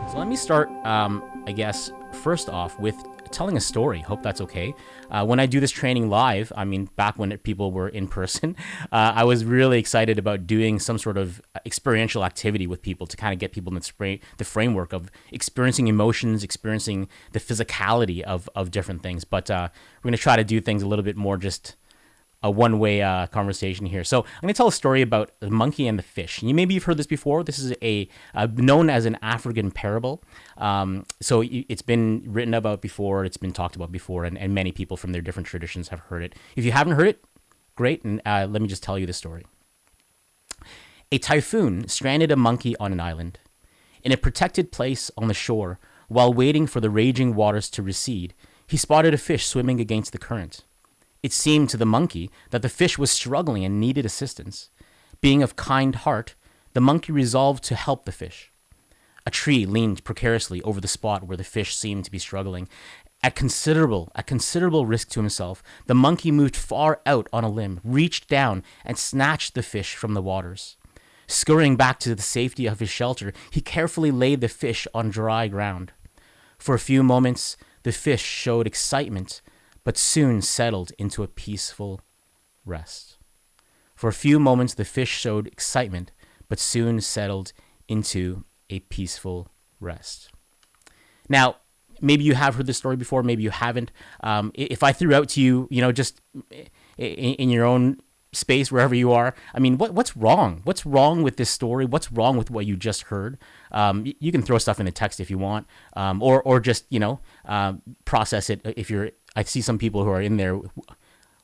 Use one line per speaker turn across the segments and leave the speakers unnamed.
So let me start, I guess, first off with telling a story. Hope that's okay. When I do this training live, I mean, back when people were in person, I was really excited about doing some sort of experiential activity with people to kind of get people in the framework of experiencing emotions, experiencing the physicality of different things. But we're going to try to do things a little bit more just a one-way conversation here. So I'm going to tell a story about the monkey and the fish. Maybe you've heard this before. This is known as an African parable. So it's been written about before. It's been talked about before, and many people from their different traditions have heard it. If you haven't heard it, great. And let me just tell you the story. A typhoon stranded a monkey on an island. In a protected place on the shore, while waiting for the raging waters to recede, he spotted a fish swimming against the current. It seemed to the monkey that the fish was struggling and needed assistance. Being of kind heart, the monkey resolved to help the fish. A tree leaned precariously over the spot where the fish seemed to be struggling. At considerable risk to himself, the monkey moved far out on a limb, reached down, and snatched the fish from the waters. Scurrying back to the safety of his shelter, he carefully laid the fish on dry ground. For a few moments, the fish showed excitement, but soon settled into a peaceful rest. For a few moments, the fish showed excitement, but soon settled into a peaceful rest. Now, maybe you have heard this story before, maybe you haven't. If I threw out to you, just in your own space, wherever you are, I mean, what's wrong? What's wrong with this story? What's wrong with what you just heard? You can throw stuff in the text if you want, or just, process it if you're. I see some people who are in there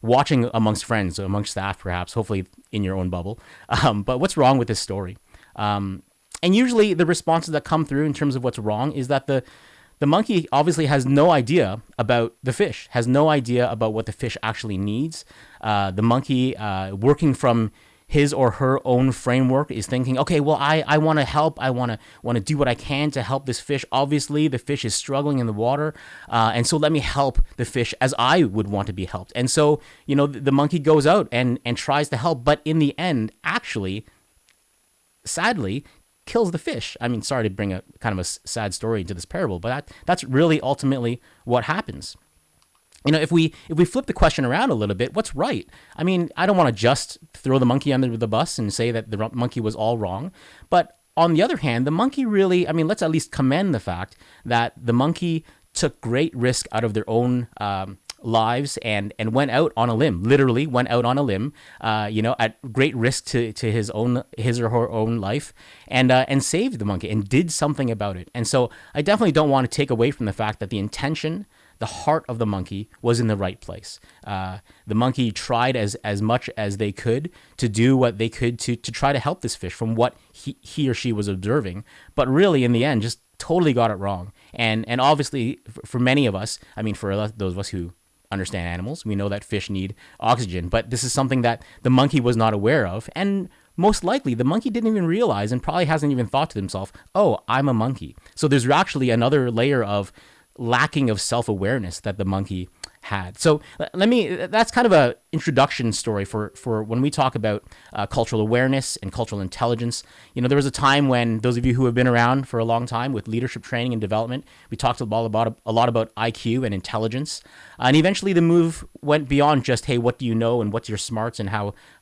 watching amongst friends, amongst staff perhaps, hopefully in your own bubble. But what's wrong with this story? And usually the responses that come through in terms of what's wrong is that the monkey obviously has no idea about the fish, has no idea about what the fish actually needs. The monkey, working from his or her own framework, is thinking, okay, well, I want to help. I want to do what I can to help this fish. Obviously, the fish is struggling in the water, and so let me help the fish as I would want to be helped. And so, the monkey goes out and tries to help, but in the end, actually, sadly, kills the fish. I mean, sorry to bring a kind of a sad story into this parable, but that's really ultimately what happens. If we flip the question around a little bit, what's right? I mean, I don't want to just throw the monkey under the bus and say that the monkey was all wrong. But on the other hand, the monkey really, let's at least commend the fact that the monkey took great risk out of their own lives and went out on a limb, literally went out on a limb, at great risk to his or her own life, and saved the monkey and did something about it. And so I definitely don't want to take away from the fact that the intention, the heart of the monkey was in the right place. The monkey tried as much as they could to do what they could to try to help this fish from what he or she was observing, but really in the end just totally got it wrong. And obviously for many of us, for those of us who understand animals, we know that fish need oxygen, but this is something that the monkey was not aware of, and most likely the monkey didn't even realize and probably hasn't even thought to himself, oh, I'm a monkey. So there's actually another layer of lacking of self-awareness that the monkey had. So that's kind of a introduction story for when we talk about cultural awareness and cultural intelligence. There was a time when those of you who have been around for a long time with leadership training and development, we talked a lot about IQ and intelligence. And eventually the move went beyond just, hey, what do you know and what's your smarts and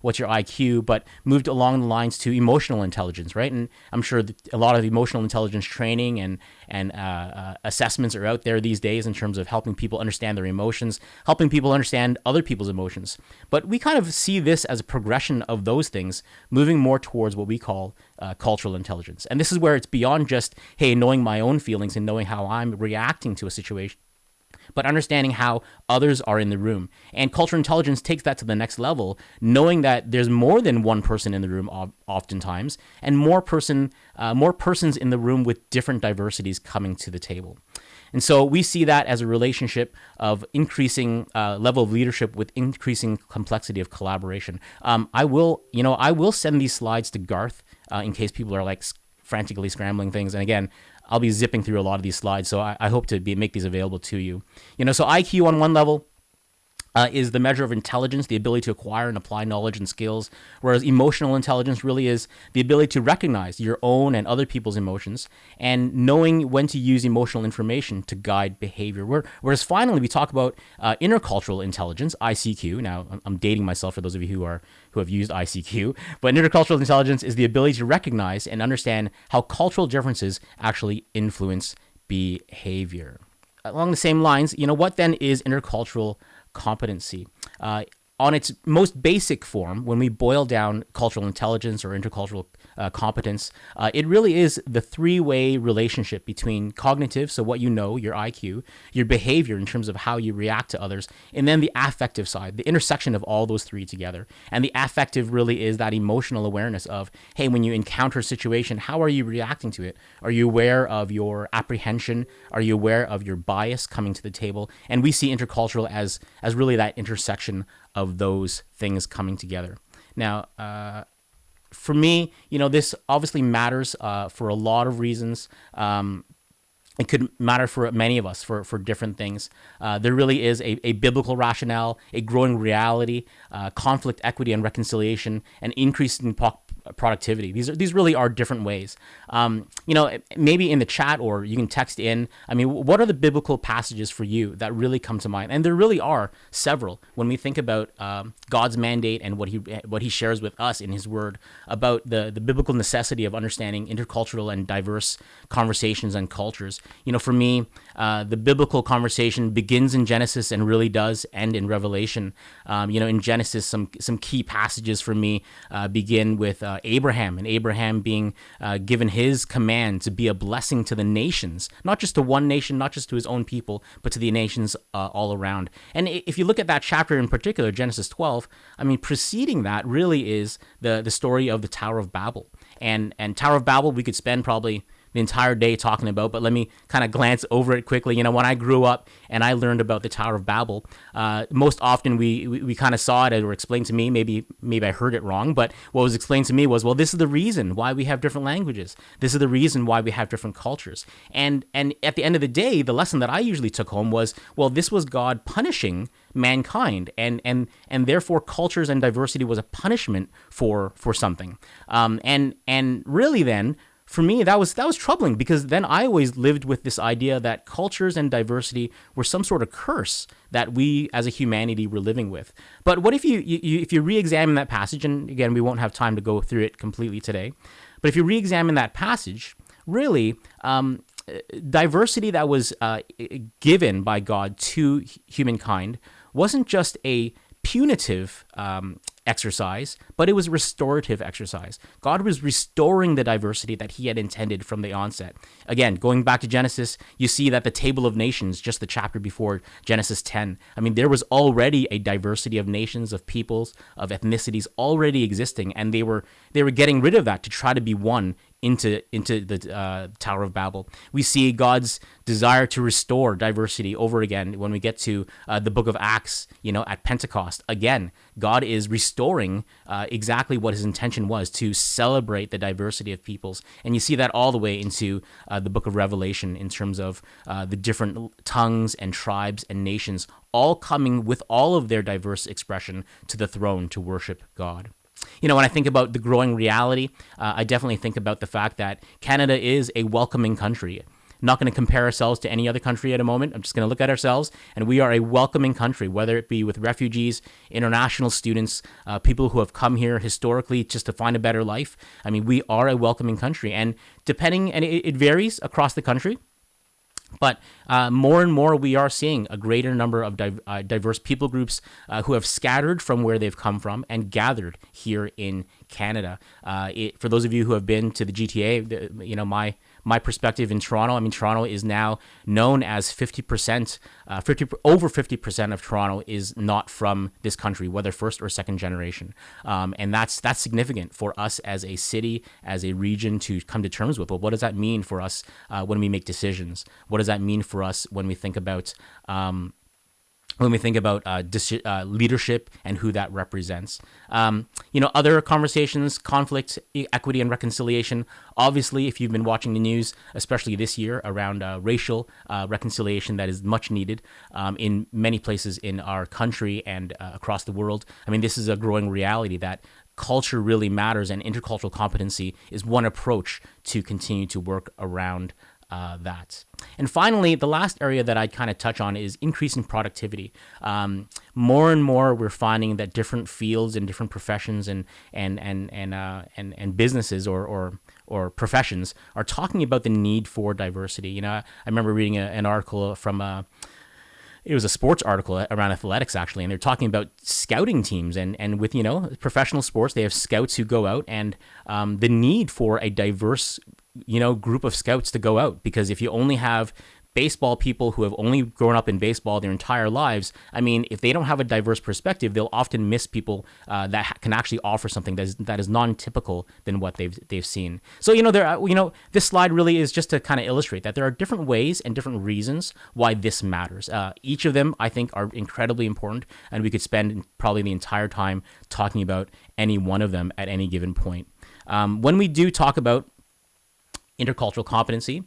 what's your IQ, but moved along the lines to emotional intelligence, right? And I'm sure that a lot of emotional intelligence training and assessments are out there these days in terms of helping people understand their emotions, helping people understand other people's emotions. But we kind of see this as a progression of those things, moving more towards what we call cultural intelligence. And this is where it's beyond just, hey, knowing my own feelings and knowing how I'm reacting to a situation, but understanding how others are in the room. And cultural intelligence takes that to the next level, knowing that there's more than one person in the room oftentimes, and more persons in the room with different diversities coming to the table. And so we see that as a relationship of increasing level of leadership with increasing complexity of collaboration. I will send these slides to Garth in case people are like frantically scrambling things. And again, I'll be zipping through a lot of these slides, so I hope to make these available to you. So IQ on one level, is the measure of intelligence, the ability to acquire and apply knowledge and skills, whereas emotional intelligence really is the ability to recognize your own and other people's emotions and knowing when to use emotional information to guide behavior. Whereas finally, we talk about intercultural intelligence, ICQ. Now, I'm dating myself for those of you who have used ICQ, but intercultural intelligence is the ability to recognize and understand how cultural differences actually influence behavior. Along the same lines, what then is intercultural competency? On its most basic form, when we boil down cultural intelligence or intercultural competence, it really is the three-way relationship between cognitive, so what you know, your IQ, your behavior in terms of how you react to others, and then the affective side, the intersection of all those three together. And the affective really is that emotional awareness of, hey, when you encounter a situation, how are you reacting to it? Are you aware of your apprehension? Are you aware of your bias coming to the table? And we see intercultural as really that intersection of those things coming together. Now, for me, this obviously matters for a lot of reasons. It could matter for many of us for different things. There really is a biblical rationale, a growing reality, conflict, equity, and reconciliation, an increase in productivity. These really are different ways. Maybe in the chat or you can text in. What are the biblical passages for you that really come to mind? And there really are several when we think about God's mandate and what He shares with us in His Word about the biblical necessity of understanding intercultural and diverse conversations and cultures. For me, the biblical conversation begins in Genesis and really does end in Revelation. In Genesis, some key passages for me begin with Abraham, and Abraham being given his command to be a blessing to the nations, not just to one nation, not just to his own people, but to the nations all around. And if you look at that chapter in particular, Genesis 12, preceding that really is the story of the Tower of Babel. And Tower of Babel, we could spend probably the entire day talking about, but let me kind of glance over it quickly. When I grew up and I learned about the Tower of Babel, most often we kind of saw it or explained to me, maybe I heard it wrong, but what was explained to me was, well, this is the reason why we have different languages. This is the reason why we have different cultures. And at the end of the day, the lesson that I usually took home was, well, this was God punishing mankind, and therefore cultures and diversity was a punishment for something. And really then, for me, that was troubling, because then I always lived with this idea that cultures and diversity were some sort of curse that we as a humanity were living with. But what if you re-examine that passage, and again, we won't have time to go through it completely today, but if you re-examine that passage, really, diversity that was given by God to humankind wasn't just a punitive exercise, but it was a restorative exercise. God was restoring the diversity that He had intended from the onset. Again, going back to Genesis, you see that the table of nations, just the chapter before Genesis 10, there was already a diversity of nations, of peoples, of ethnicities already existing, and they were getting rid of that to try to be one into the Tower of Babel. We see God's desire to restore diversity over again when we get to the book of Acts, at Pentecost. Again, God is restoring exactly what His intention was, to celebrate the diversity of peoples. And you see that all the way into the book of Revelation in terms of the different tongues and tribes and nations all coming with all of their diverse expression to the throne to worship God. When I think about the growing reality, I definitely think about the fact that Canada is a welcoming country. I'm not going to compare ourselves to any other country at a moment. I'm just going to look at ourselves, and we are a welcoming country, whether it be with refugees, international students, people who have come here historically just to find a better life. We are a welcoming country, and it varies across the country. But more and more, we are seeing a greater number of diverse people groups who have scattered from where they've come from and gathered here in Canada. For those of you who have been to the GTA, my perspective in Toronto, Toronto is now known as 50%, over 50% of Toronto is not from this country, whether first or second generation. And that's significant for us as a city, as a region to come to terms with. Well, what does that mean for us when we make decisions? What does that mean for us when we think about when we think about leadership and who that represents. Other conversations, conflict, equity, and reconciliation. Obviously, if you've been watching the news, especially this year, around racial reconciliation that is much needed in many places in our country and across the world. I mean, this is a growing reality that culture really matters, and intercultural competency is one approach to continue to work around that. And finally, the last area that I'd kind of touch on is increasing productivity. More and more, we're finding that different fields and different professions and businesses or professions are talking about the need for diversity. I remember reading an article from it was a sports article around athletics, actually, and they're talking about scouting teams and with, professional sports, they have scouts who go out, and the need for a diverse, group of scouts to go out, because if you only have baseball people who have only grown up in baseball their entire lives, I mean, if they don't have a diverse perspective, they'll often miss people that can actually offer something that is non-typical than what they've seen. So this slide really is just to kind of illustrate that there are different ways and different reasons why this matters. Each of them, I think, are incredibly important, and we could spend probably the entire time talking about any one of them at any given point. When we do talk about intercultural competency,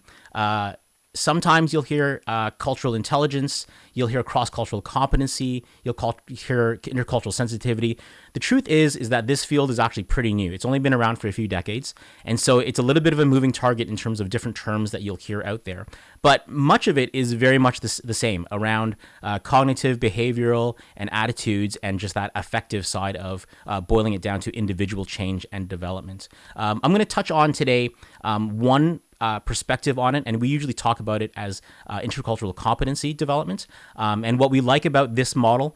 sometimes you'll hear cultural intelligence, you'll hear cross-cultural competency, you'll hear intercultural sensitivity. The truth is that this field is actually pretty new. It's only been around for a few decades, and so it's a little bit of a moving target in terms of different terms that you'll hear out there. But much of it is very much the same around cognitive, behavioral, and attitudes, and just that affective side of boiling it down to individual change and development. I'm going to touch on today one perspective on it, and we usually talk about it as intercultural competency development. And what we like about this model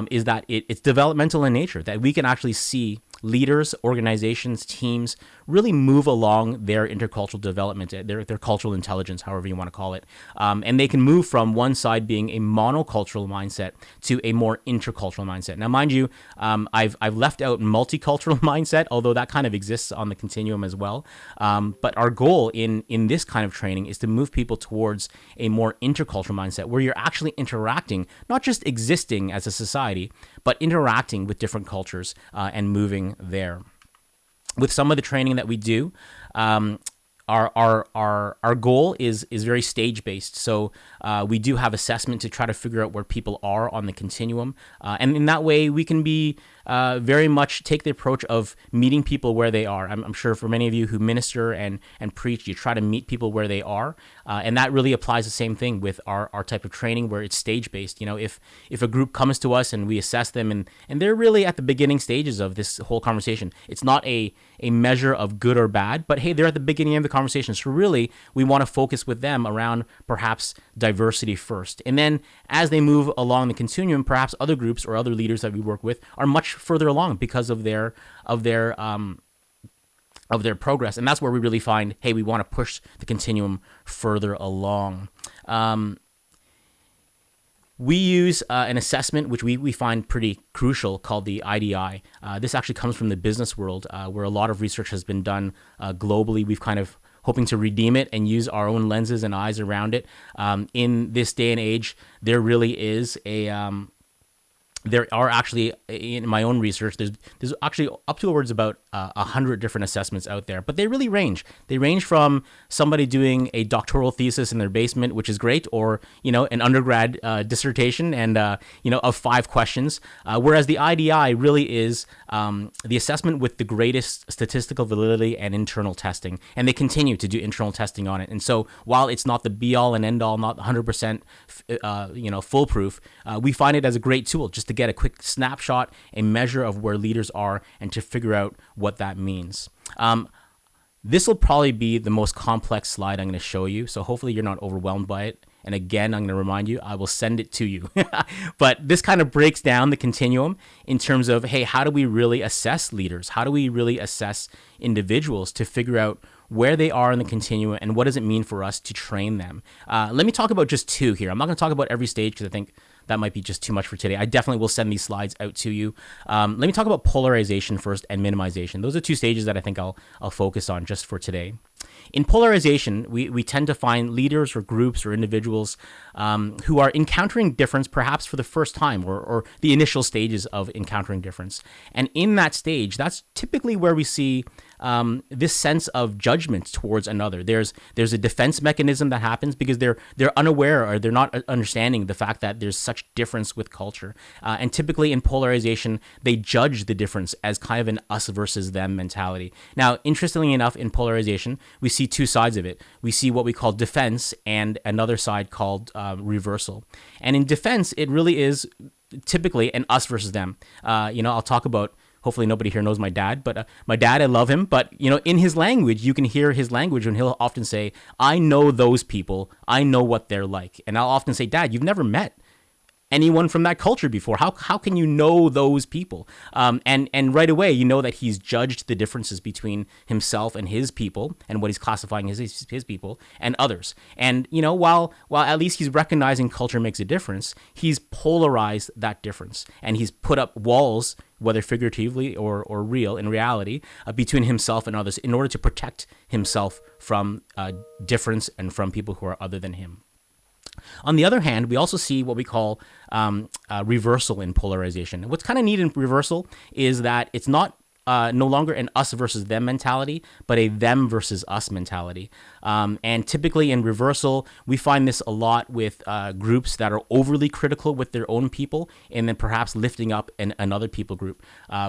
is that it's developmental in nature, that we can actually see leaders, organizations, teams really move along their intercultural development, their cultural intelligence, however you want to call it. And they can move from one side being a monocultural mindset to a more intercultural mindset. Now, mind you, I've left out multicultural mindset, although that kind of exists on the continuum as well. But our goal in this kind of training is to move people towards a more intercultural mindset where you're actually interacting, not just existing as a society, but interacting with different cultures and moving there. With some of the training that we do, our goal is very stage based. So we do have assessment to try to figure out where people are on the continuum, and in that way we can be very much take the approach of meeting people where they are. I'm sure for many of you who minister and preach, you try to meet people where they are, and that really applies the same thing with our type of training where it's stage based. If a group comes to us and we assess them and they're really at the beginning stages of this whole conversation, it's not a measure of good or bad, but hey, they're at the beginning of the conversation. So really, we want to focus with them around perhaps diversity first. And then as they move along the continuum, perhaps other groups or other leaders that we work with are much further along because of their progress. And that's where we really find, hey, we want to push the continuum further along. We use an assessment which we find pretty crucial called the IDI. This actually comes from the business world where a lot of research has been done globally. We've kind of hoping to redeem it and use our own lenses and eyes around it. In this day and age, there really is there are actually, in my own research, there's actually up towards about 100 different assessments out there, but they really range. They range from somebody doing a doctoral thesis in their basement, which is great, or an undergrad dissertation and of 5 questions, whereas the IDI really is the assessment with the greatest statistical validity and internal testing, and they continue to do internal testing on it. And so while it's not the be all and end all, not 100% foolproof, we find it as a great tool just to get a quick snapshot, a measure of where leaders are, and to figure out what that means. This will probably be the most complex slide I'm going to show you, so hopefully you're not overwhelmed by it. And again, I'm going to remind you, I will send it to you. But this kind of breaks down the continuum in terms of, hey, how do we really assess leaders? How do we really assess individuals to figure out where they are in the continuum and what does it mean for us to train them? Let me talk about just 2 here. I'm not going to talk about every stage because I think that might be just too much for today. I definitely will send these slides out to you. Let me talk about polarization first and minimization. Those are two stages that I think I'll focus on just for today. In polarization, we tend to find leaders or groups or individuals who are encountering difference perhaps for the first time, or the initial stages of encountering difference. And in that stage, that's typically where we see this sense of judgment towards another. There's a defense mechanism that happens because they're unaware, or they're not understanding the fact that there's such difference with culture. And typically in polarization, they judge the difference as kind of an us versus them mentality. Now, interestingly enough, in polarization, we see two sides of it. We see what we call defense and another side called reversal. And in defense, it really is typically an us versus them. I'll talk about, hopefully nobody here knows my dad, but my dad, I love him. But, in his language, you can hear his language when he'll often say, I know those people. I know what they're like. And I'll often say, Dad, you've never met anyone from that culture before. How can you know those people? And right away, you know that he's judged the differences between himself and his people, and what he's classifying as his people and others. And, while at least he's recognizing culture makes a difference, he's polarized that difference. And he's put up walls, whether figuratively or real in reality, between himself and others in order to protect himself from difference and from people who are other than him. On the other hand, we also see what we call reversal in polarization. What's kind of neat in reversal is that it's not no longer an us versus them mentality, but a them versus us mentality. And typically in reversal, we find this a lot with groups that are overly critical with their own people, and then perhaps lifting up another people group.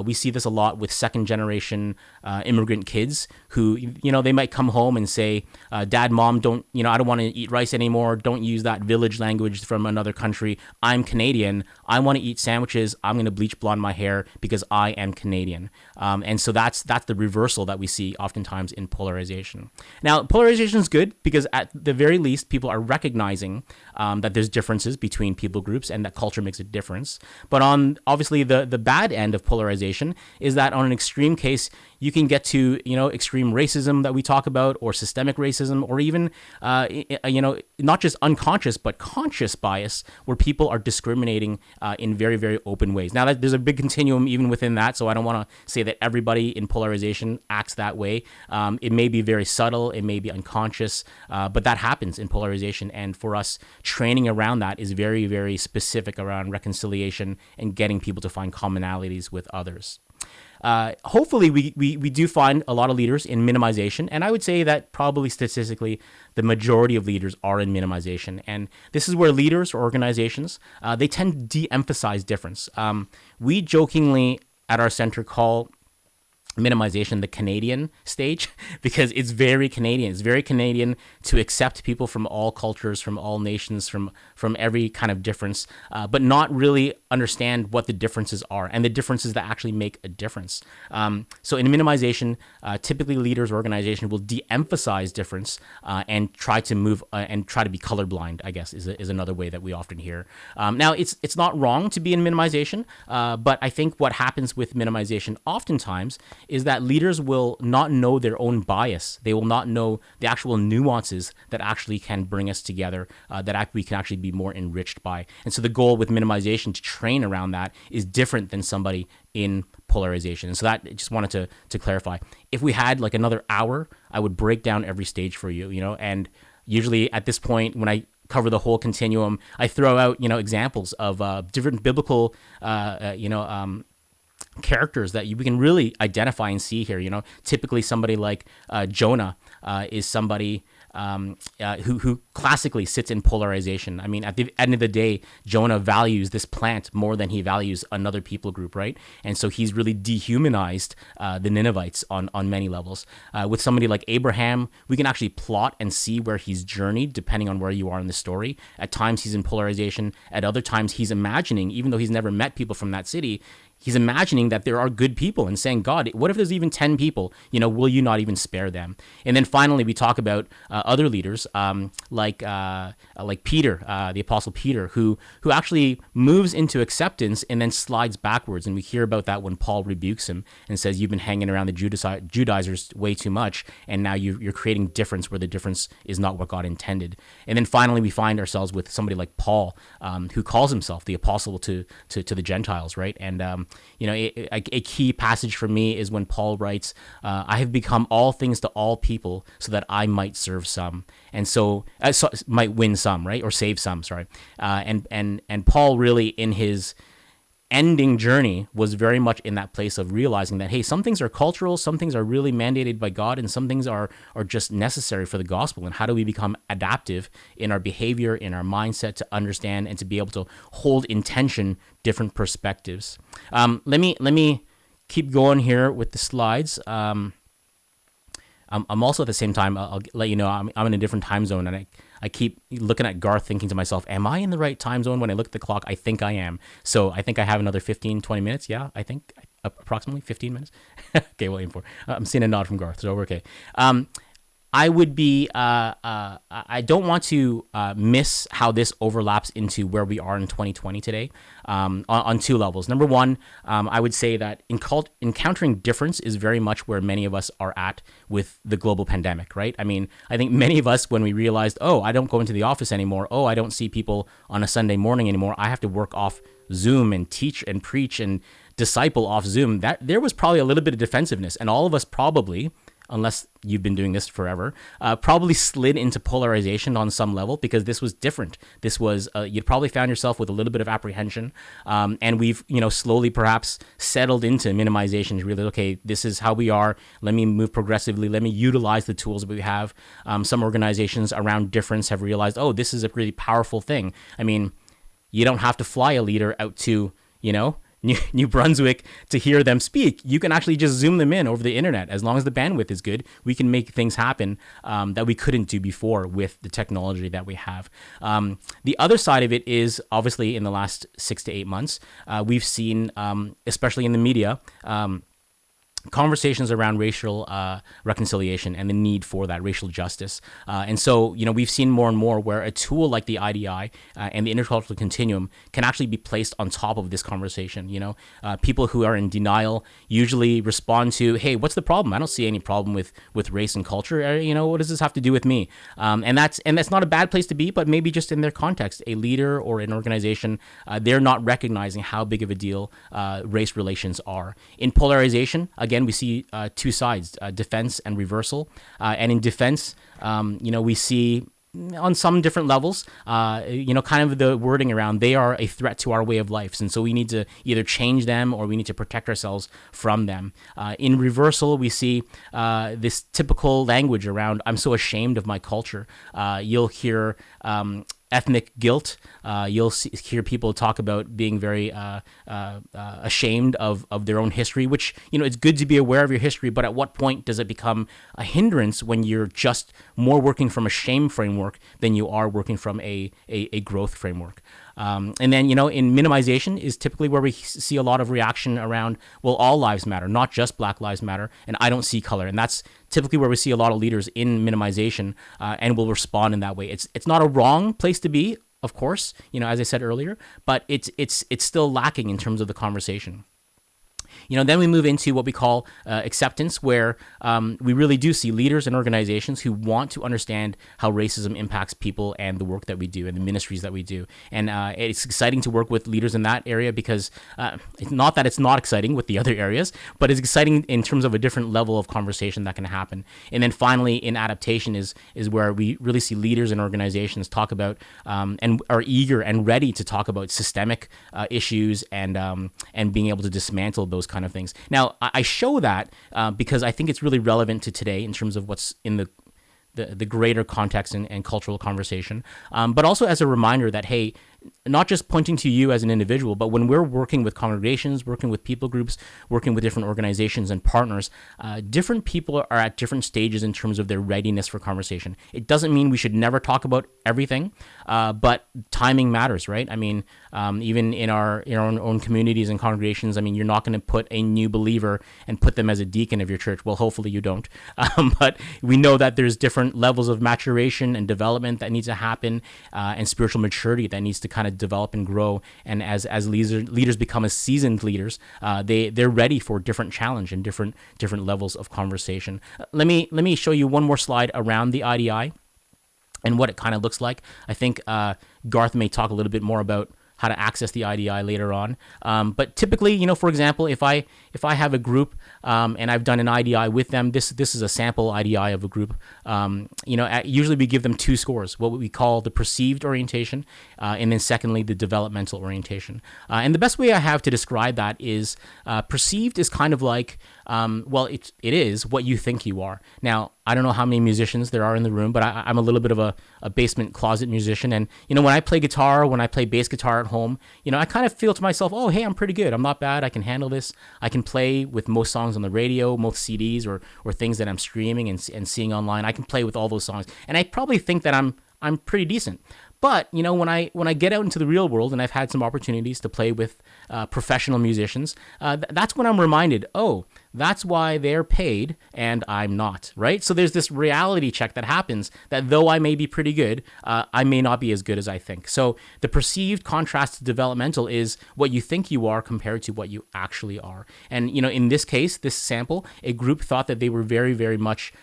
We see this a lot with second generation immigrant kids who, they might come home and say, Dad, Mom, I don't want to eat rice anymore. Don't use that village language from another country. I'm Canadian. I want to eat sandwiches. I'm going to bleach blonde my hair because I am Canadian. And so that's the reversal that we see oftentimes in polarization. Now, polarization is good because at the very least, people are recognizing that there's differences between people groups and that culture makes a difference. But on obviously the bad end of polarization is that on an extreme case, you can get to, extreme racism that we talk about, or systemic racism, or even, not just unconscious, but conscious bias, where people are discriminating in very, very open ways. Now, there's a big continuum even within that, so I don't want to say that everybody in polarization acts that way. It may be very subtle, it may be unconscious, but that happens in polarization. And for us, training around that is very, very specific around reconciliation and getting people to find commonalities with others. Hopefully we do find a lot of leaders in minimization, and I would say that probably statistically the majority of leaders are in minimization. And this is where leaders or organizations, they tend to de-emphasize difference. We jokingly at our center call minimization the Canadian stage, because it's very Canadian. It's very Canadian to accept people from all cultures, from all nations, from every kind of difference, but not really understand what the differences are and the differences that actually make a difference. So in minimization, typically leaders or organizations will de-emphasize difference and try to move and try to be colorblind, I guess, is another way that we often hear. Now, it's not wrong to be in minimization, but I think what happens with minimization oftentimes is that leaders will not know their own bias. They will not know the actual nuances that actually can bring us together, that we can actually be more enriched by. And so the goal with minimization to train around that is different than somebody in polarization. And so that, I just wanted to clarify. If we had like another hour, I would break down every stage for you, and usually at this point, when I cover the whole continuum, I throw out, examples of different biblical, characters that we can really identify and see here. Typically somebody like Jonah is somebody who classically sits in polarization. I mean, at the end of the day, Jonah values this plant more than he values another people group, right? And so he's really dehumanized the Ninevites on many levels. With somebody like Abraham, we can actually plot and see where he's journeyed depending on where you are in the story. At times he's in polarization. At other times he's imagining, even though he's never met people from that city, he's imagining that there are good people and saying, God, what if there's even 10 people? Will you not even spare them? And then finally, we talk about other leaders like Peter, the Apostle Peter, who actually moves into acceptance and then slides backwards. And we hear about that when Paul rebukes him and says, you've been hanging around the Judaizers way too much, and now you're creating difference where the difference is not what God intended. And then finally, we find ourselves with somebody like Paul, who calls himself the apostle to the Gentiles, right? And a key passage for me is when Paul writes, I have become all things to all people so that I might serve some, and so might win some, right? Or save some, sorry. And Paul really, in his ending journey, was very much in that place of realizing that, hey, some things are cultural, some things are really mandated by God, and some things are just necessary for the gospel. And how do we become adaptive in our behavior, in our mindset, to understand and to be able to hold in tension different perspectives? Let me keep going here with the slides. I'm also at the same time, I'll let you know, I'm in a different time zone, and I keep looking at Garth thinking to myself, am I in the right time zone? When I look at the clock, I think I am. So I think I have another 15, 20 minutes. Yeah, I think approximately 15 minutes. Okay, we'll aim for. I'm seeing a nod from Garth, so we're okay. I would be, I don't want to miss how this overlaps into where we are in 2020 today, on two levels. Number one, I would say that encountering difference is very much where many of us are at with the global pandemic, right? I mean, I think many of us, when we realized, oh, I don't go into the office anymore, oh, I don't see people on a Sunday morning anymore, I have to work off Zoom and teach and preach and disciple off Zoom, that there was probably a little bit of defensiveness, and all of us probably, unless you've been doing this forever, probably slid into polarization on some level, because this was different. This was, you'd probably found yourself with a little bit of apprehension. And we've, slowly perhaps settled into minimization, really, okay, this is how we are. Let me move progressively. Let me utilize the tools that we have. Some organizations around difference have realized, oh, this is a really powerful thing. I mean, you don't have to fly a leader out to, New Brunswick to hear them speak. You can actually just Zoom them in over the internet. As long as the bandwidth is good, we can make things happen that we couldn't do before with the technology that we have. The other side of it is, obviously, in the last 6 to 8 months, we've seen, especially in the media, conversations around racial reconciliation and the need for that racial justice. And so, we've seen more and more where a tool like the IDI and the Intercultural Continuum can actually be placed on top of this conversation. People who are in denial usually respond to, hey, what's the problem? I don't see any problem with race and culture. What does this have to do with me? And that's not a bad place to be, but maybe just in their context, a leader or an organization, they're not recognizing how big of a deal race relations are. In polarization, again, we see two sides, defense and reversal. And in defense, we see on some different levels, kind of the wording around, they are a threat to our way of life. And so we need to either change them or we need to protect ourselves from them. In reversal, we see this typical language around, I'm so ashamed of my culture. You'll hear ethnic guilt. You'll hear people talk about being very ashamed of their own history, which, it's good to be aware of your history, but at what point does it become a hindrance when you're just more working from a shame framework than you are working from a growth framework? And then, in minimization is typically where we see a lot of reaction around, well, all lives matter, not just Black Lives Matter, and I don't see color. And that's typically where we see a lot of leaders in minimization and will respond in that way. It's not a wrong place to be, of course, as I said earlier, but it's still lacking in terms of the conversation. Then we move into what we call acceptance, where we really do see leaders and organizations who want to understand how racism impacts people and the work that we do and the ministries that we do. And it's exciting to work with leaders in that area because it's not that it's not exciting with the other areas, but it's exciting in terms of a different level of conversation that can happen. And then finally, in adaptation is where we really see leaders and organizations talk about and are eager and ready to talk about systemic issues and being able to dismantle those kind of things. Now, I show that because I think it's really relevant to today in terms of what's in the greater context and cultural conversation, but also as a reminder that, hey, not just pointing to you as an individual, but when we're working with congregations, working with people groups, working with different organizations and partners, different people are at different stages in terms of their readiness for conversation. It doesn't mean we should never talk about everything, but timing matters, right? I mean, even in our own communities and congregations, I mean, you're not going to put a new believer and put them as a deacon of your church. Well, hopefully you don't. But we know that there's different levels of maturation and development that needs to happen, and spiritual maturity that needs to kind of develop and grow. And as leaders become as seasoned leaders, they're ready for different challenge and different levels of conversation. Let me show you one more slide around the IDI and what it kind of looks like. I think Garth may talk a little bit more about how to access the IDI later on. But typically, for example, if I have a group and I've done an IDI with them, this is a sample IDI of a group. Usually we give them 2 scores, what we call the perceived orientation, and then secondly, the developmental orientation. And the best way I have to describe that is perceived is kind of like, it is what you think you are. Now, I don't know how many musicians there are in the room, but I'm a little bit of a basement closet musician. And, when I play guitar, when I play bass guitar at home, I kind of feel to myself, oh, hey, I'm pretty good. I'm not bad. I can handle this. I can play with most songs on the radio, most CDs or things that I'm streaming and seeing online. I can play with all those songs. And I probably think that I'm pretty decent. But, when I get out into the real world and I've had some opportunities to play with professional musicians, that's when I'm reminded, oh, that's why they're paid and I'm not, right? So there's this reality check that happens that though I may be pretty good, I may not be as good as I think. So the perceived contrast to developmental is what you think you are compared to what you actually are. And, in this case, this sample, a group thought that they were very, very much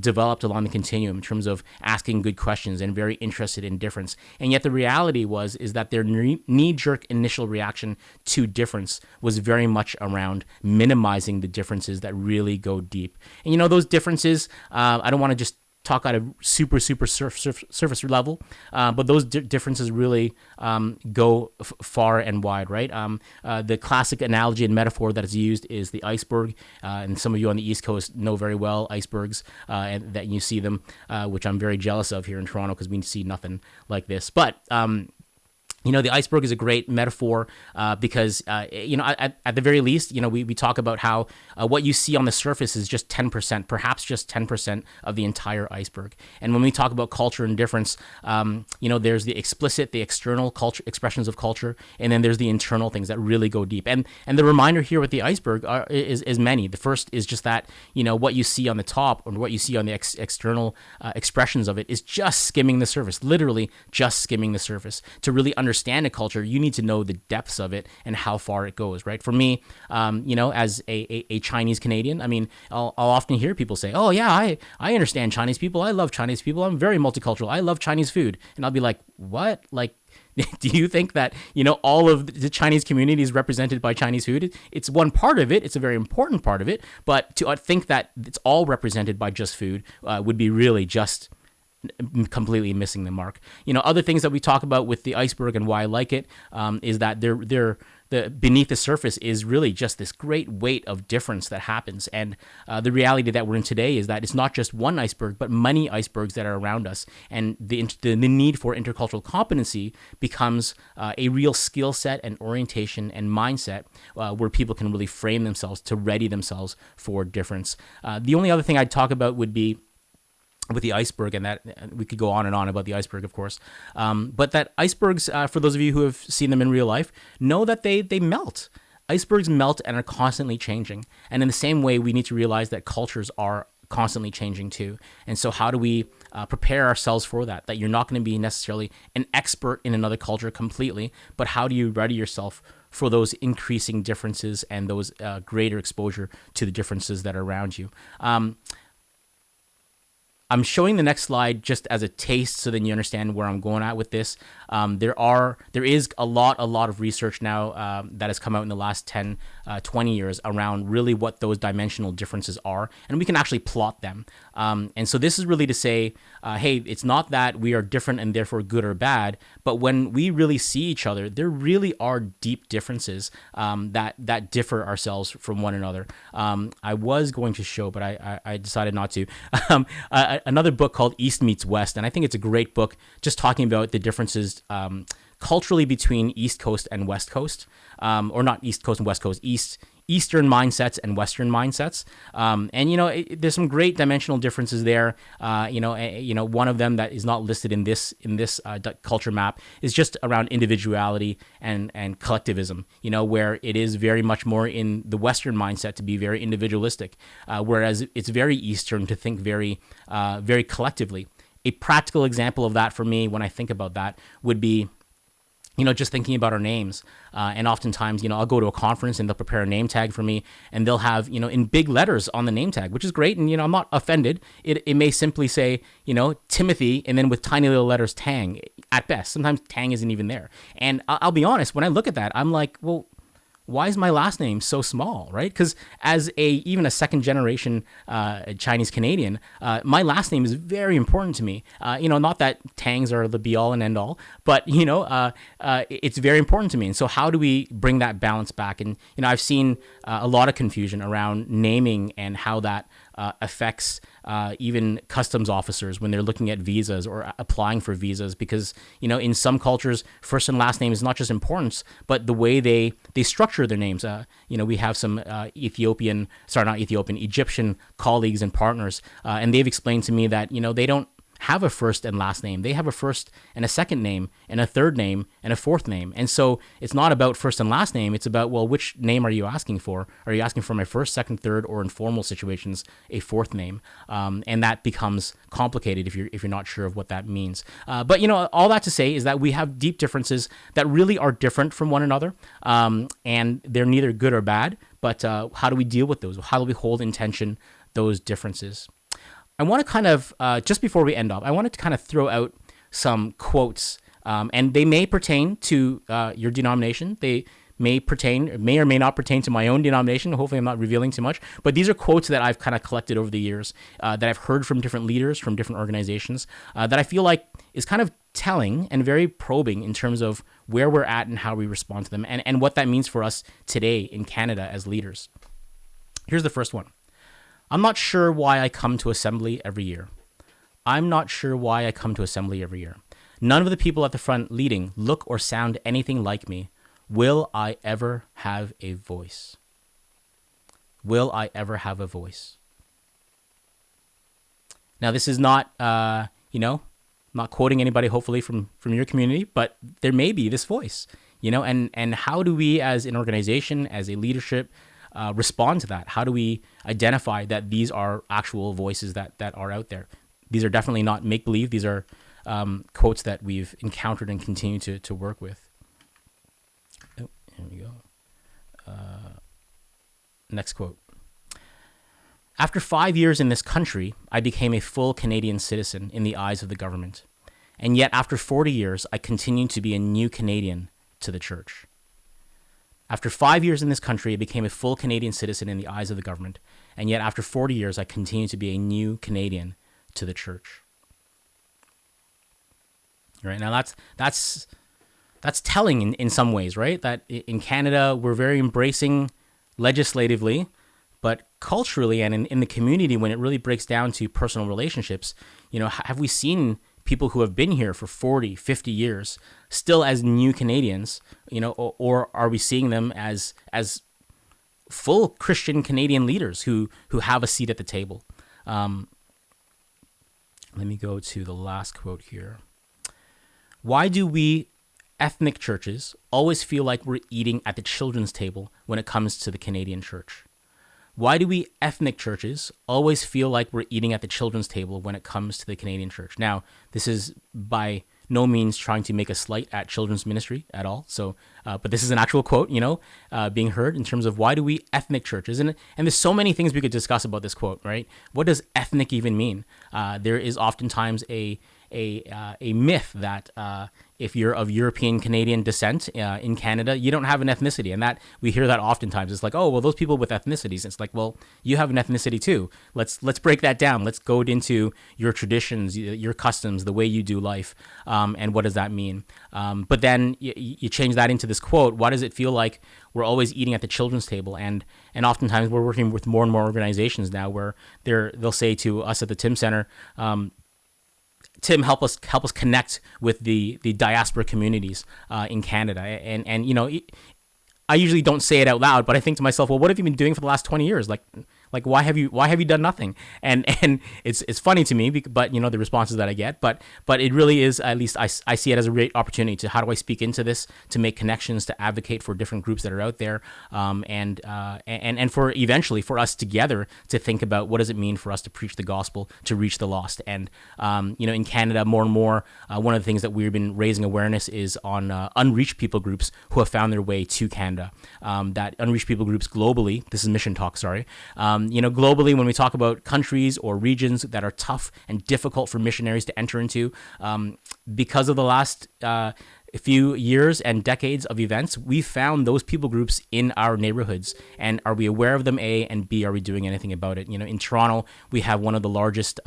developed along the continuum in terms of asking good questions and very interested in difference. And yet the reality is that their knee-jerk initial reaction to difference was very much around minimizing the differences that really go deep. And those differences, I don't want to just talk at a super surface level, but those differences really go far and wide, right? The classic analogy and metaphor that is used is the iceberg, and some of you on the East Coast know very well icebergs, and that you see them, which I'm very jealous of here in Toronto because we see nothing like this. But the iceberg is a great metaphor because, at the very least, we talk about how what you see on the surface is just 10%, perhaps just 10% of the entire iceberg. And when we talk about culture and difference, there's the explicit, the external culture expressions of culture, and then there's the internal things that really go deep. And the reminder here with the iceberg is many. The first is just that, what you see on the top or what you see on the external expressions of it is just skimming the surface, literally just skimming the surface. To really understand a culture, you need to know the depths of it and how far it goes, right? For me, as a Chinese Canadian, I mean, I'll often hear people say, oh yeah, I understand Chinese people. I love Chinese people. I'm very multicultural. I love Chinese food. And I'll be like, what? Like, do you think that, all of the Chinese community is represented by Chinese food? It's one part of it. It's a very important part of it. But to think that it's all represented by just food would be really just completely missing the mark. Other things that we talk about with the iceberg and why I like it is that the beneath the surface is really just this great weight of difference that happens. And the reality that we're in today is that it's not just one iceberg, but many icebergs that are around us. And the need for intercultural competency becomes a real skill set and orientation and mindset where people can really frame themselves to ready themselves for difference. The only other thing I'd talk about would be with the iceberg, and that we could go on and on about the iceberg, of course. But that icebergs, for those of you who have seen them in real life, know that they melt. Icebergs melt and are constantly changing. And in the same way, we need to realize that cultures are constantly changing too. And so how do we prepare ourselves for that? That you're not going to be necessarily an expert in another culture completely, but how do you ready yourself for those increasing differences and those greater exposure to the differences that are around you? I'm showing the next slide just as a taste so then you understand where I'm going at with this. There is a lot of research now that has come out in the last 10, 20 years around really what those dimensional differences are, and we can actually plot them. And so this is really to say, hey, it's not that we are different and therefore good or bad, but when we really see each other, there really are deep differences that differ ourselves from one another. I was going to show, but I decided not to. Another book called East Meets West, and I think it's a great book just talking about the differences culturally between East Coast and West Coast, or not East Coast and West Coast, Eastern mindsets and Western mindsets. And, there's some great dimensional differences there. One of them that is not listed in this culture map is just around individuality and collectivism, where it is very much more in the Western mindset to be very individualistic, whereas it's very Eastern to think very collectively. A practical example of that for me when I think about that would be, just thinking about our names. And oftentimes, I'll go to a conference and they'll prepare a name tag for me, and they'll have, in big letters on the name tag, which is great. And, I'm not offended. It may simply say, Timothy, and then with tiny little letters, Tang at best. Sometimes Tang isn't even there. And I'll be honest, when I look at that, I'm like, well, why is my last name so small, right? Because as even a second generation Chinese Canadian, my last name is very important to me. Not that Tangs are the be all and end all, but it's very important to me. And so, how do we bring that balance back? And I've seen a lot of confusion around naming and how that affects even customs officers when they're looking at visas or applying for visas, because in some cultures, first and last name is not just importance, but the way they structure their names. We have some Egyptian colleagues and partners, and they've explained to me that they don't have a first and last name. They have a first and a second name and a third name and a fourth name. And so it's not about first and last name. It's about, well, which name are you asking for? Are you asking for my first, second, third, or in formal situations, a fourth name? And that becomes complicated if you're not sure of what that means. But all that to say is that we have deep differences that really are different from one another. And they're neither good or bad, but how do we deal with those? How do we hold in tension those differences? I want to kind of, just before we end off, I wanted to kind of throw out some quotes, and they may pertain to your denomination. They may or may not pertain to my own denomination. Hopefully I'm not revealing too much. But these are quotes that I've kind of collected over the years, that I've heard from different leaders, from different organizations, that I feel like is kind of telling and very probing in terms of where we're at and how we respond to them, and what that means for us today in Canada as leaders. Here's the first one. I'm not sure why I come to assembly every year. I'm not sure why I come to assembly every year. None of the people at the front leading look or sound anything like me. Will I ever have a voice? Will I ever have a voice? Now, this is not, not quoting anybody, hopefully, from your community, but there may be this voice, and how do we as an organization, as a leadership, respond to that? How do we identify that these are actual voices that are out there? These are definitely not make-believe. These are quotes that we've encountered and continue to work with. Oh, here we go. Next quote. After 5 years in this country, I became a full Canadian citizen in the eyes of the government. And yet after 40 years, I continue to be a new Canadian to the church. After 5 years in this country, I became a full Canadian citizen in the eyes of the government, and yet after 40 years, I continue to be a new Canadian to the church. Right now, that's telling in some ways, right? That in Canada, we're very embracing legislatively, but culturally and in the community, when it really breaks down to personal relationships, have we seen people who have been here for 40, 50 years still as new Canadians, or are we seeing them as full Christian Canadian leaders who have a seat at the table? Let me go to the last quote here. Why do we ethnic churches always feel like we're eating at the children's table when it comes to the Canadian church? Why do we ethnic churches always feel like we're eating at the children's table when it comes to the Canadian church? Now, this is by no means trying to make a slight at children's ministry at all. So, but this is an actual quote, being heard in terms of why do we ethnic churches? And there's so many things we could discuss about this quote, right? What does ethnic even mean? There is oftentimes a myth that if you're of European Canadian descent in Canada, you don't have an ethnicity, and that we hear that oftentimes. It's like, oh, well, those people with ethnicities. It's like, well, you have an ethnicity too. Let's break that down. Let's go into your traditions, your customs, the way you do life, and what does that mean? But then you change that into this quote. Why does it feel like we're always eating at the children's table? And oftentimes we're working with more and more organizations now where they'll say to us at the Tim Center, Tim, help us connect with the diaspora communities in Canada. And I usually don't say it out loud, but I think to myself, well, what have you been doing for the last 20 years? Like why have you done nothing? And it's funny to me, but the responses that I get, but it really is, at least I see it as a great opportunity to, how do I speak into this, to make connections, to advocate for different groups that are out there, and for eventually for us together to think about what does it mean for us to preach the gospel, to reach the lost. And in Canada, more and more, one of the things that we've been raising awareness is on unreached people groups who have found their way to Canada. That unreached people groups globally, this is mission talk, sorry. Globally, when we talk about countries or regions that are tough and difficult for missionaries to enter into, because of the last few years and decades of events, we found those people groups in our neighborhoods. And are we aware of them, A, and B, are we doing anything about it? In Toronto, we have one of the largest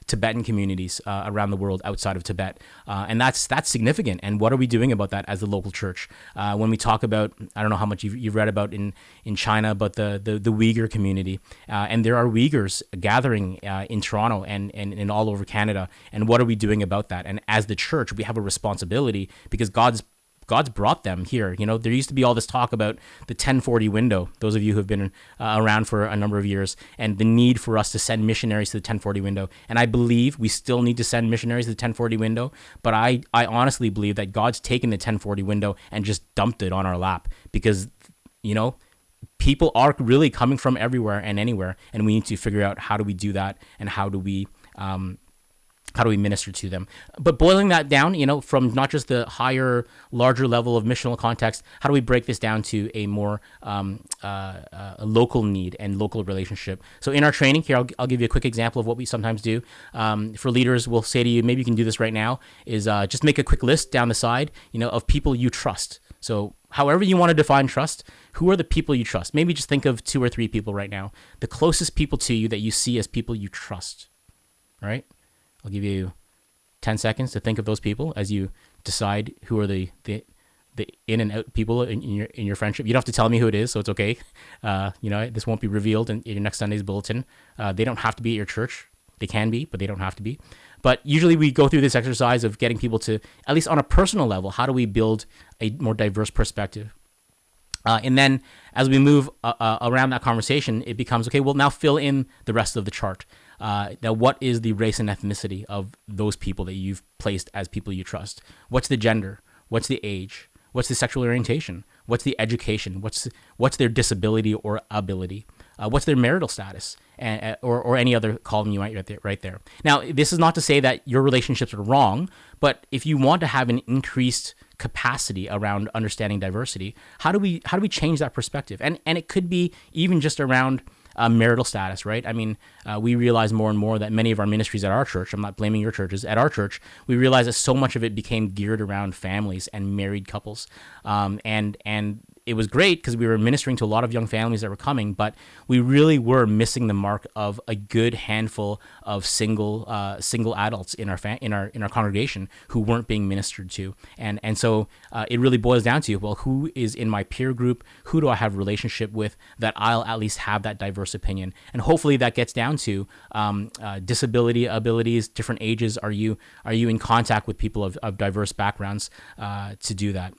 Tibetan communities around the world outside of Tibet. And that's significant. And what are we doing about that as the local church? When we talk about, I don't know how much you've read about in China, but the Uyghur community. And there are Uyghurs gathering in Toronto and all over Canada. And what are we doing about that? And as the church, we have a responsibility, because God's brought them here. There used to be all this talk about the 1040 window, those of you who have been around for a number of years, and the need for us to send missionaries to the 1040 window. And I believe we still need to send missionaries to the 1040 window, but I honestly believe that God's taken the 1040 window and just dumped it on our lap, because, people are really coming from everywhere and anywhere, and we need to figure out how do we do that, and how do we minister to them. But boiling that down, from not just the higher, larger level of missional context, how do we break this down to a more a local need and local relationship? So in our training here, I'll give you a quick example of what we sometimes do. For leaders, we'll say to you, maybe you can do this right now, is just make a quick list down the side, of people you trust. So however you want to define trust, who are the people you trust? Maybe just think of 2 or 3 people right now, the closest people to you that you see as people you trust. All right? I'll give you 10 seconds to think of those people as you decide who are the in and out people in your friendship. You don't have to tell me who it is, so it's okay. This won't be revealed in your next Sunday's bulletin. They don't have to be at your church. They can be, but they don't have to be. But usually we go through this exercise of getting people to, at least on a personal level, how do we build a more diverse perspective? And then as we move around that conversation, it becomes, okay, well, now fill in the rest of the chart. Now, what is the race and ethnicity of those people that you've placed as people you trust? What's the gender? What's the age? What's the sexual orientation? What's the education? What's their disability or ability? What's their marital status? Or any other column you might right there. Now, this is not to say that your relationships are wrong, but if you want to have an increased capacity around understanding diversity, how do we change that perspective? And it could be even just around marital status, right? I mean, we realize more and more that many of our ministries at our church, I'm not blaming your churches, at our church, we realize that so much of it became geared around families and married couples. And it was great because we were ministering to a lot of young families that were coming, but we really were missing the mark of a good handful of single adults in our congregation who weren't being ministered to. And so it really boils down to, well, who is in my peer group? Who do I have a relationship with that I'll at least have that diverse opinion? And hopefully that gets down to disability, abilities, different ages. Are you in contact with people of diverse backgrounds to do that?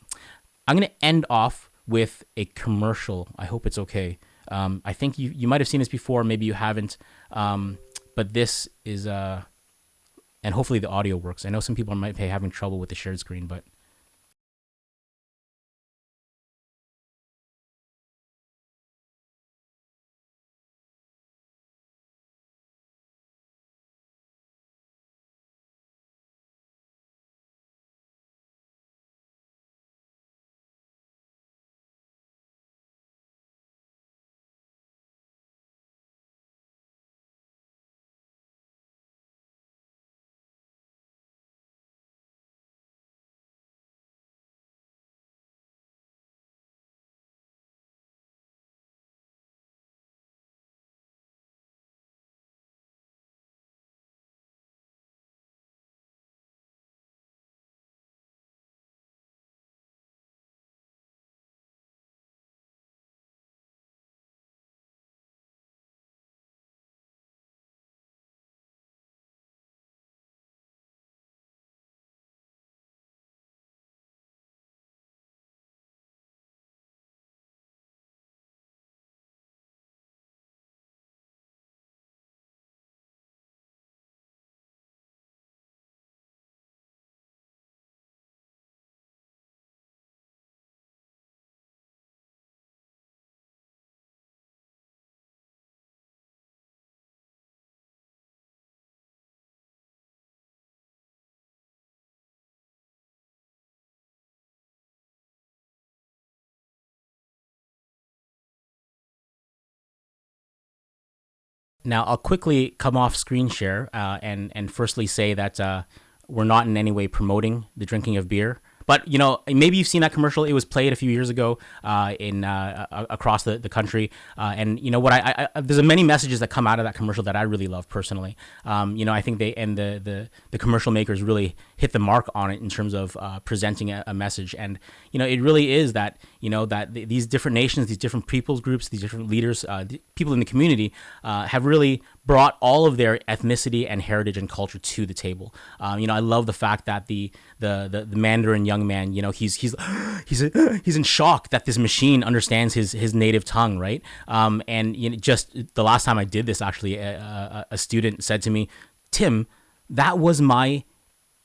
I'm going to end off with a commercial. I hope it's okay. I think you might have seen this before, maybe you haven't, but this is, and hopefully the audio works. I know some people might be having trouble with the shared screen, but Now, I'll quickly come off screen share and firstly say that we're not in any way promoting the drinking of beer. But, maybe you've seen that commercial. It was played a few years ago in across the country. And you know what? There's many messages that come out of that commercial that I really love personally. I think the commercial makers really hit the mark on it in terms of presenting a message. And, it really is that, these different nations, these different peoples groups, these different leaders, people in the community have really brought all of their ethnicity and heritage and culture to the table. I love the fact that the Mandarin young man, he's in shock that this machine understands his native tongue, right? And just the last time I did this, actually, a student said to me, "Tim, that was my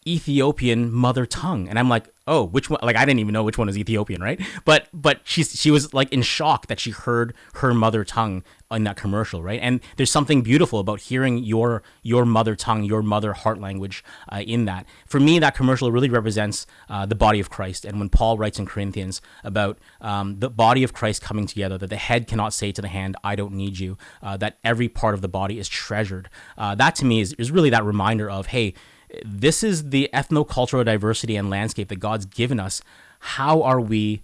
Ethiopian mother tongue." And I'm like, oh, which one? Like, I didn't even know which one was Ethiopian, right? But she was like in shock that she heard her mother tongue in that commercial, right? And there's something beautiful about hearing your mother tongue, your mother heart language in that. For me, that commercial really represents the body of Christ. And when Paul writes in Corinthians about the body of Christ coming together, that the head cannot say to the hand, "I don't need you," that every part of the body is treasured. That to me is really that reminder of, hey, this is the ethnocultural diversity and landscape that God's given us. How are we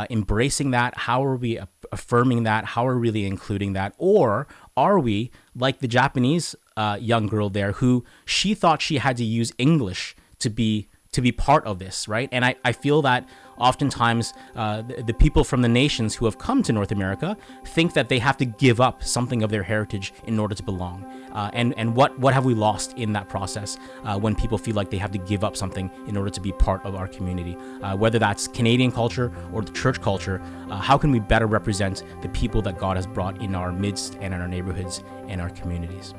embracing that? How are we affirming that? How are we really including that? Or are we like the Japanese young girl there who she thought she had to use English to be part of this, right? And I feel that oftentimes the people from the nations who have come to North America think that they have to give up something of their heritage in order to belong. And what have we lost in that process when people feel like they have to give up something in order to be part of our community? Whether that's Canadian culture or the church culture, how can we better represent the people that God has brought in our midst and in our neighborhoods and our communities?